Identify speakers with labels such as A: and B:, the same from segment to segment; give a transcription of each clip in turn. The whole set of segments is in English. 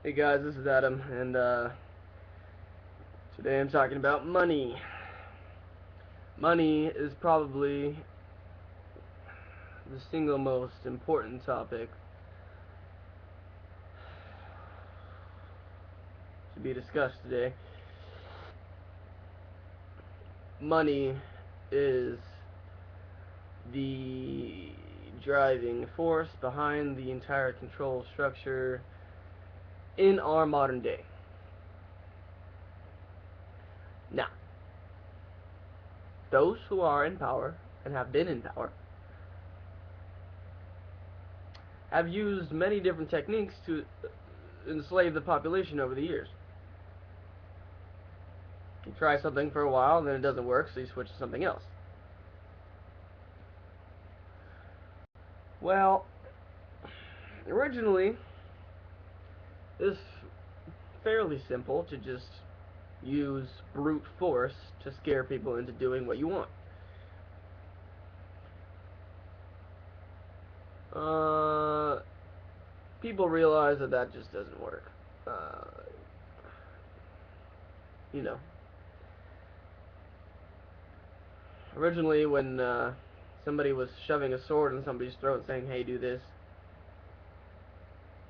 A: Hey guys, this is Adam, and today I'm talking about money. Money is probably the single most important topic to be discussed today. Money is the driving force behind the entire control structure in our modern day. Now, those who are in power and have been in power have used many different techniques to enslave the population over the years. You try something for a while, and then it doesn't work, so you switch to something else. Well, originally, it's fairly simple to just use brute force to scare people into doing what you want. Uh, People realize that that just doesn't work. Uh, you know, originally when somebody was shoving a sword in somebody's throat saying, "Hey, do this,"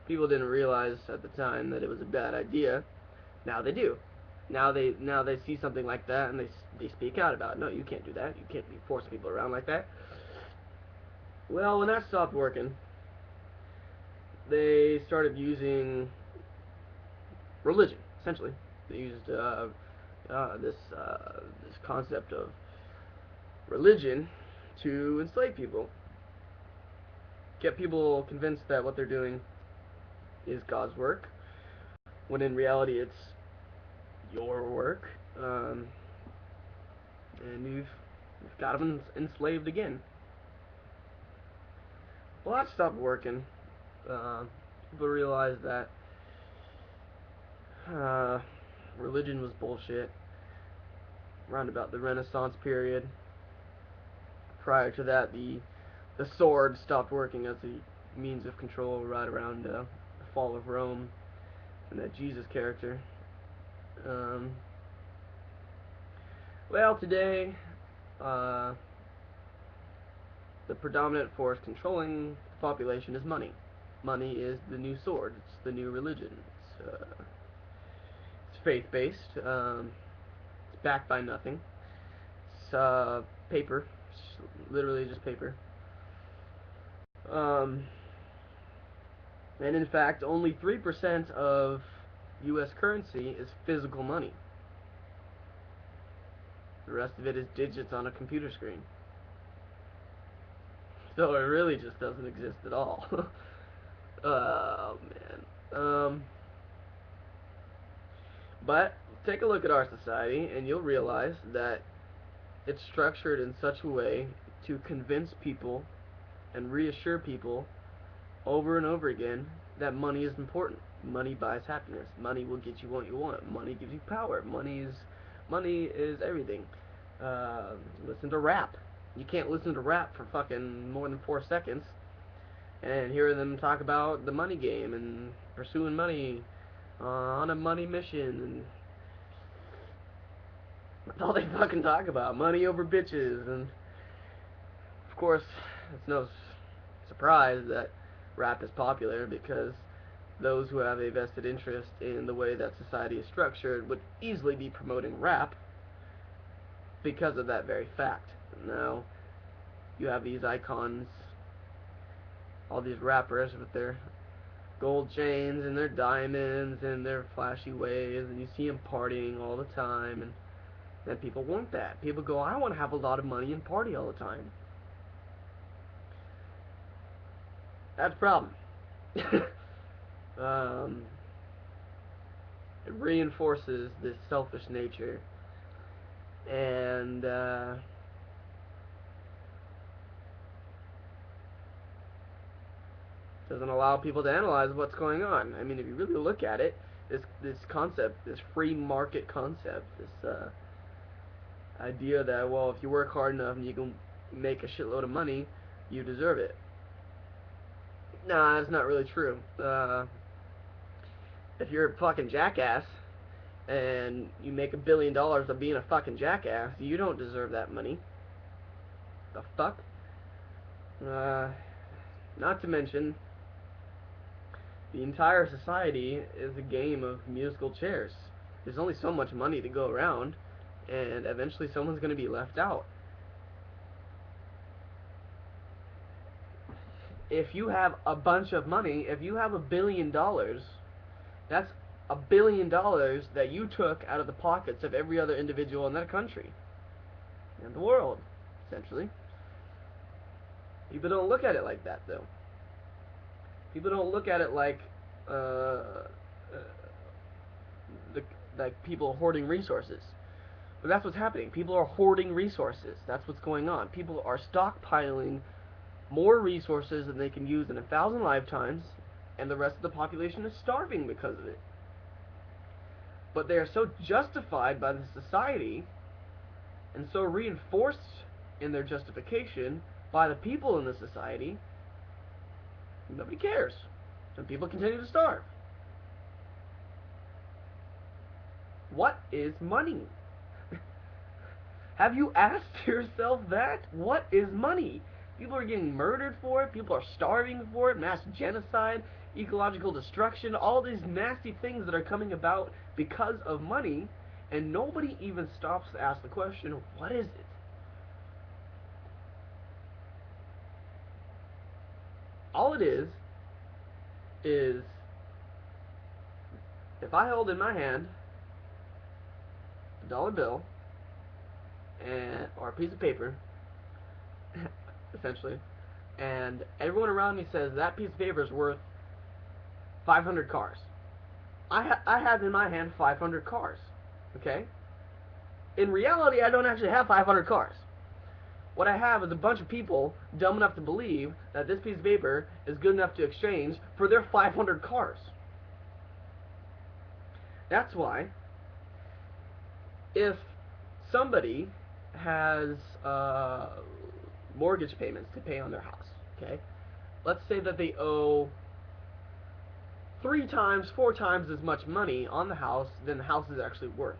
A: people didn't realize at the time that it was a bad idea. Now they do. Now they see something like that and they speak out about it. No, you can't do that. You can't be forcing people around like that. Well, when that stopped working, they started using religion. Essentially, they used this concept of religion to enslave people, get people convinced that what they're doing is God's work, when in reality it's your work, and you've got them enslaved again. Well, that stopped working. People realized that uh, religion was bullshit. Around about the Renaissance period. Prior to that, the sword stopped working as a means of control. Right around the fall of Rome and that Jesus character. Um, well, today, uh, the predominant force controlling the population is money. Money is the new sword. It's the new religion. It's faith-based. It's backed by nothing. It's paper. It's literally just paper. Um, and in fact, only 3% of U.S. currency is physical money. The rest of it is digits on a computer screen. So it really just doesn't exist at all. Oh man. But take a look at our society, and you'll realize that it's structured in such a way to convince people and reassure people over and over again that money is important. Money buys happiness. Money will get you what you want. Money gives you power. Money is everything. Listen to rap. You can't listen to rap for fucking more than 4 seconds and hear them talk about the money game and pursuing money on a money mission, and that's all they fucking talk about. Money over bitches, and of course, it's no surprise that rap is popular because those who have a vested interest in the way that society is structured would easily be promoting rap because of that very fact. Now, you have these icons, all these rappers with their gold chains and their diamonds and their flashy ways, and you see them partying all the time, and then people want that. People go, I want to have a lot of money and party all the time. That's a problem. um, it reinforces this selfish nature, and doesn't allow people to analyze what's going on. I mean, if you really look at it, this concept, this free market concept, this idea that, well, if you work hard enough and you can make a shitload of money, you deserve it. Nah, that's not really true. if you're a fucking jackass and you make $1 billion of being a fucking jackass, you don't deserve that money. The fuck? Uh, Not to mention, the entire society is a game of musical chairs. There's only so much money to go around, and eventually someone's going to be left out. If you have a bunch of money, if you have $1 billion, that's $1 billion that you took out of the pockets of every other individual in that country and the world, essentially. People don't look at it like that, though. People don't look at it like the, like people hoarding resources. But that's what's happening. People are hoarding resources. That's what's going on. People are stockpiling more resources than they can use in 1,000 lifetimes, and the rest of the population is starving because of it. But they are so justified by the society and so reinforced in their justification by the people in the society, nobody cares. And people continue to starve. What is money? Have you asked yourself that? What is money? People are getting murdered for it. People are starving for it. Mass genocide, ecological destruction, all these nasty things that are coming about because of money, and nobody even stops to ask the question, what is it? All it is if I hold in my hand a dollar bill or a piece of paper, essentially, and everyone around me says that piece of paper is worth 500 cars. I have in my hand 500 cars, okay? In reality, I don't actually have 500 cars. What I have is a bunch of people dumb enough to believe that this piece of paper is good enough to exchange for their 500 cars. That's why, if somebody has mortgage payments to pay on their house, okay? Let's say that they owe 3 times, 4 times as much money on the house than the house is actually worth.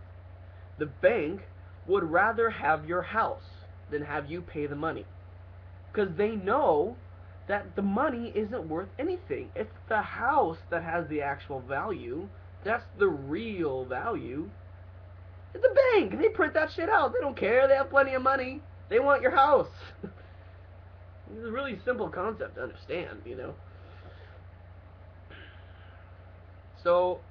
A: The bank would rather have your house than have you pay the money, because they know that the money isn't worth anything. It's the house that has the actual value. That's the real value. It's a bank. They print that shit out. They don't care. They have plenty of money. They want your house. It's a really simple concept to understand, you know. So,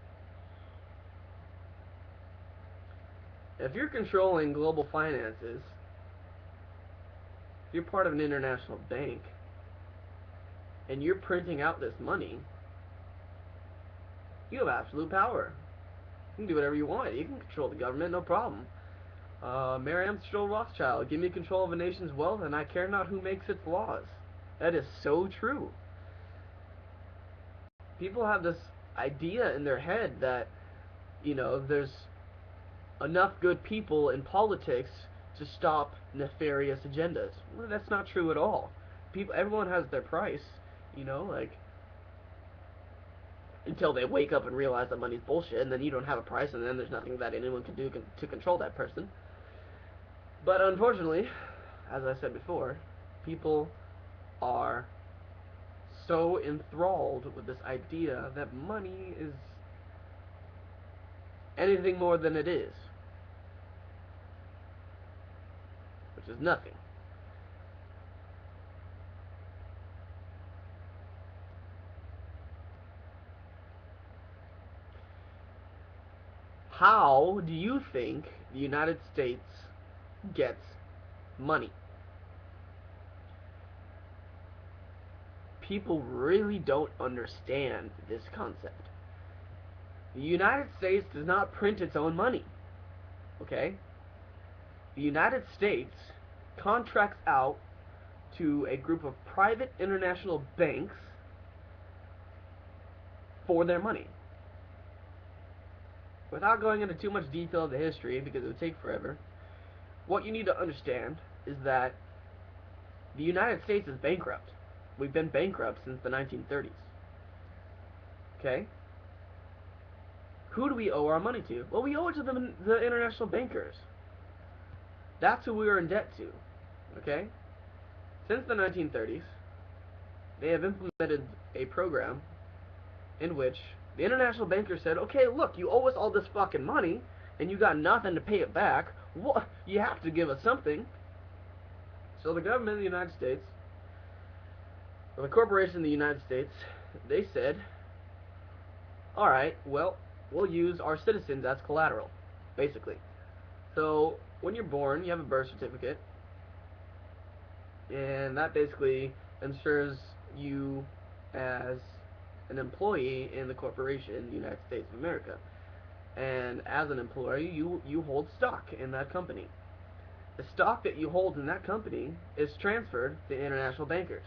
A: if you're controlling global finances, if you're part of an international bank, and you're printing out this money, you have absolute power. You can do whatever you want. You can control the government, no problem. Mary Amstrad Rothschild, give me control of a nation's wealth, and I care not who makes its laws. That is so true. People have this idea in their head that, you know, there's enough good people in politics to stop nefarious agendas. Well, that's not true at all. Everyone has their price, you know, like, until they wake up and realize that money's bullshit, and then you don't have a price, and then there's nothing that anyone can do to control that person. But unfortunately, as I said before, people are so enthralled with this idea that money is anything more than it is, which is nothing. How do you think the United States gets money? People really don't understand this concept. The United States does not print its own money, okay? The United States contracts out to a group of private international banks for their money. Without going into too much detail of the history, because it would take forever, what you need to understand is that the United States is bankrupt. We've been bankrupt since the 1930s. Okay? Who do we owe our money to? Well, we owe it to the international bankers. That's who we are in debt to. Okay? Since the 1930s, they have implemented a program in which the international bankers said, okay, look, you owe us all this fucking money, and you got nothing to pay it back. What? You have to give us something. So the government of the United States, or the corporation of the United States, they said, alright, well, we'll use our citizens as collateral, basically. So when you're born, you have a birth certificate, and that basically ensures you as an employee in the corporation in the United States of America. And as an employee, you hold stock in that company. The stock that you hold in that company is transferred to international bankers.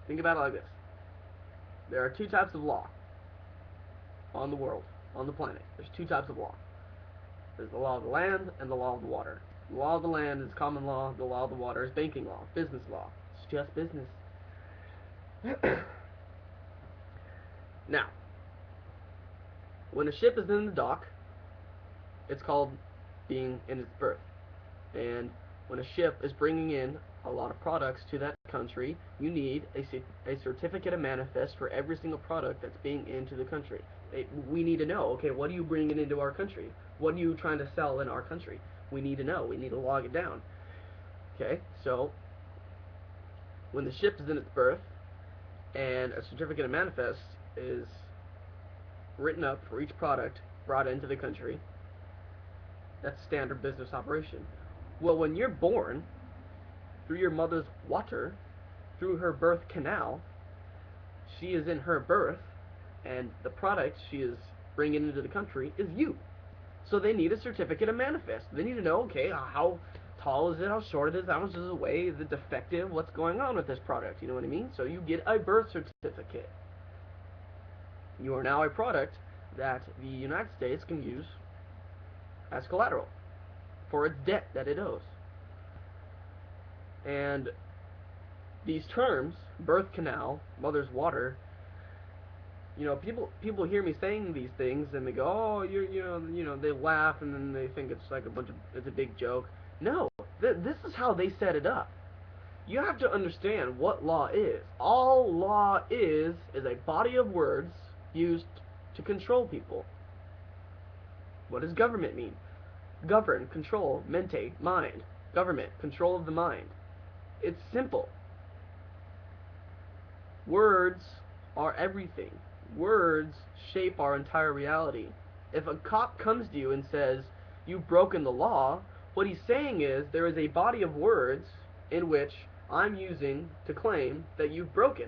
A: Think about it like this. There are two types of law on the world, on the planet. There's two types of law. There's the law of the land and the law of the water. The law of the land is common law. The law of the water is banking law, business law. It's just business. Now, when a ship is in the dock, it's called being in its berth. And when a ship is bringing in a lot of products to that country, you need a certificate of manifest for every single product that's being into the country. We need to know, okay, what are you bringing into our country? What are you trying to sell in our country? We need to know. We need to log it down. Okay, so when the ship is in its berth and a certificate of manifest is written up for each product brought into the country, that's standard business operation. Well, when you're born, through your mother's water, through her birth canal, she is in her birth, and the product she is bringing into the country is you. So they need a certificate of manifest. They need to know, okay, how tall is it, how short it is, how much does it weigh, is it defective, what's going on with this product, you know what I mean? So you get a birth certificate. You are now a product that the United States can use as collateral for its debt that it owes. And these terms, birth canal, mother's water, you know, people hear me saying these things and they go, oh, they laugh and then they think it's like it's a big joke. No, this is how they set it up. You have to understand what law is. All law is a body of words used to control people. What does government mean? Govern, control, mente, mind. Government, control of the mind. It's simple. Words are everything. Words shape our entire reality. If a cop comes to you and says, you've broken the law, what he's saying is there is a body of words in which I'm using to claim that you've broken.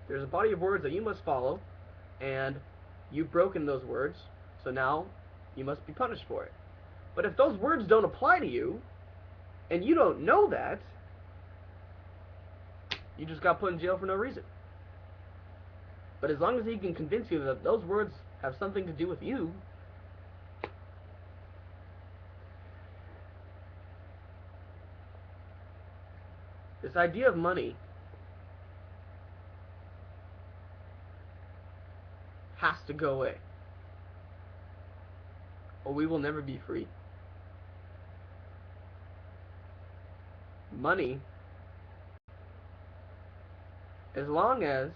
A: There's a body of words that you must follow, and you've broken those words, so now you must be punished for it. But if those words don't apply to you, and you don't know that, you just got put in jail for no reason. But as long as he can convince you that those words have something to do with you, this idea of money has to go away, or we will never be free. Money, as long as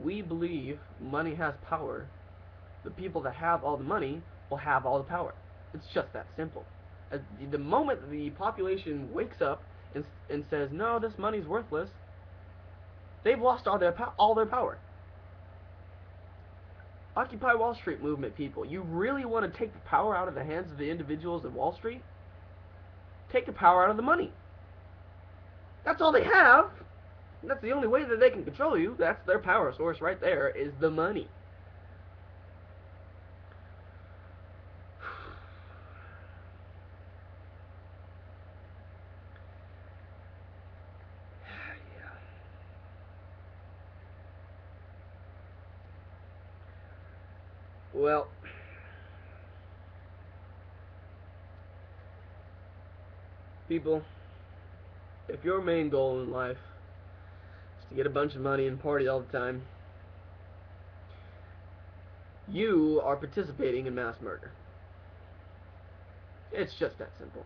A: we believe money has power, the people that have all the money will have all the power. It's just that simple. The moment the population wakes up and says, no, this money's worthless, they've lost all their power. Occupy Wall Street movement people, you really want to take the power out of the hands of the individuals of Wall Street? Take the power out of the money. That's all they have. That's the only way that they can control you. That's their power source right there, is the money. Well, people, if your main goal in life is to get a bunch of money and party all the time, you are participating in mass murder. It's just that simple.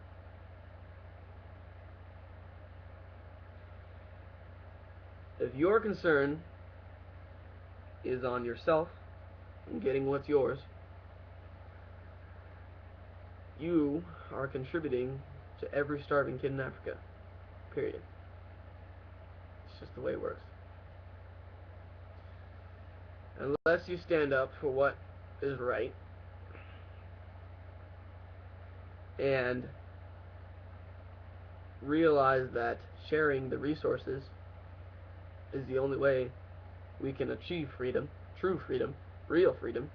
A: If your concern is on yourself and getting what's yours, you are contributing to every starving kid in Africa. Period. It's just the way it works. Unless you stand up for what is right and realize that sharing the resources is the only way we can achieve freedom, true freedom, real freedom,